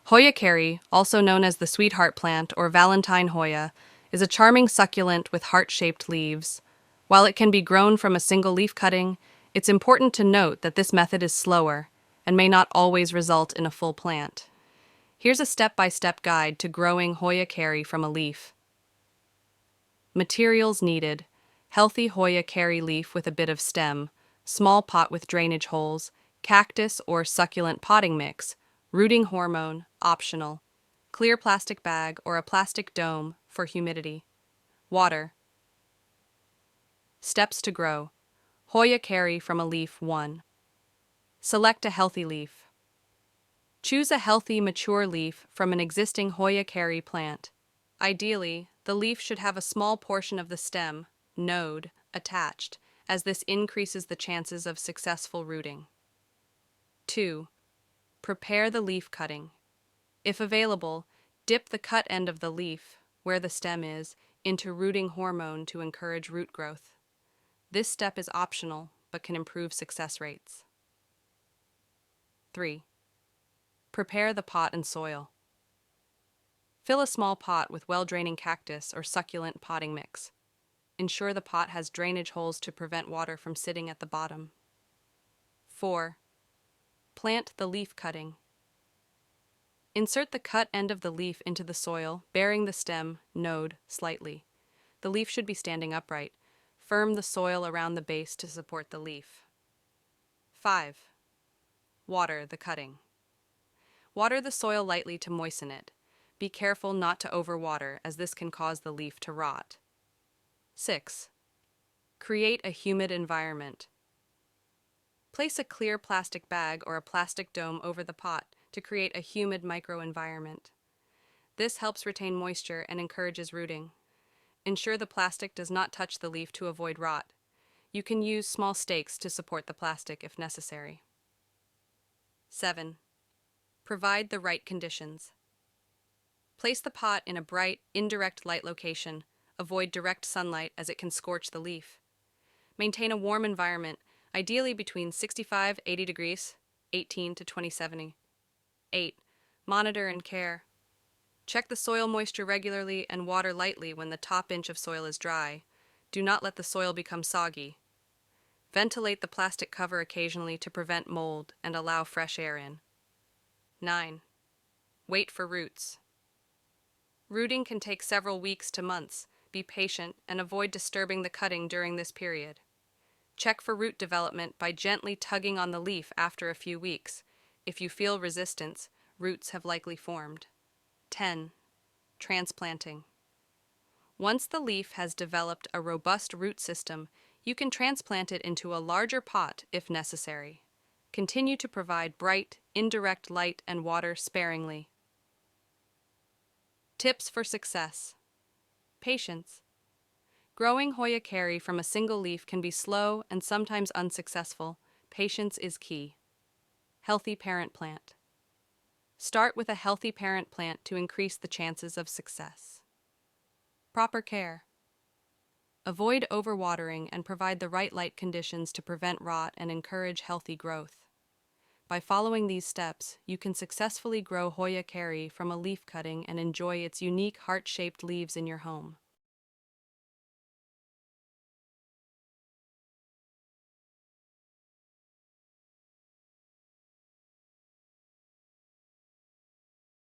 Hoya Kerrii, also known as the sweetheart plant or Valentine Hoya, is a charming succulent with heart-shaped leaves. While it can be grown from a single leaf cutting, it's important to note that this method is slower and may not always result in a full plant. Here's a step-by-step guide to growing Hoya Kerrii from a leaf. Materials needed: healthy Hoya Kerrii leaf with a bit of stem, small pot with drainage holes, cactus or succulent potting mix, rooting hormone, optional, clear plastic bag or a plastic dome for humidity. Water. Steps to grow. Hoya Kerrii from a leaf 1. Select a healthy leaf. Choose a healthy, mature leaf from an existing Hoya Kerrii plant. Ideally, the leaf should have a small portion of the stem, node, attached, as this increases the chances of successful rooting. 2. Prepare the leaf cutting. If available, dip the cut end of the leaf, where the stem is, into rooting hormone to encourage root growth. This step is optional, but can improve success rates. 3. Prepare the pot and soil. Fill a small pot with well-draining cactus or succulent potting mix. Ensure the pot has drainage holes to prevent water from sitting at the bottom. 4. Plant the leaf cutting. Insert the cut end of the leaf into the soil, bearing the stem, node, slightly. The leaf should be standing upright. Firm the soil around the base to support the leaf. 5. Water the cutting. Water the soil lightly to moisten it. Be careful not to overwater, as this can cause the leaf to rot. 6. Create a humid environment. Place a clear plastic bag or a plastic dome over the pot to create a humid microenvironment. This helps retain moisture and encourages rooting. Ensure the plastic does not touch the leaf to avoid rot. You can use small stakes to support the plastic if necessary. 7. Provide the right conditions. Place the pot in a bright, indirect light location. Avoid direct sunlight as it can scorch the leaf. Maintain a warm environment, ideally between 65-80 degrees, 18 to 20-70. 8. Monitor and care. Check the soil moisture regularly and water lightly when the top inch of soil is dry. Do not let the soil become soggy. Ventilate the plastic cover occasionally to prevent mold and allow fresh air in. 9. Wait for roots. Rooting can take several weeks to months. Be patient and avoid disturbing the cutting during this period. Check for root development by gently tugging on the leaf after a few weeks. If you feel resistance, roots have likely formed. 10. Transplanting. Once the leaf has developed a robust root system, you can transplant it into a larger pot if necessary. Continue to provide bright, indirect light and water sparingly. Tips for success. Patience. Growing Hoya Kerrii from a single leaf can be slow and sometimes unsuccessful. Patience is key. Healthy parent plant. Start with a healthy parent plant to increase the chances of success. Proper care. Avoid overwatering and provide the right light conditions to prevent rot and encourage healthy growth. By following these steps, you can successfully grow Hoya Kerrii from a leaf cutting and enjoy its unique heart-shaped leaves in your home.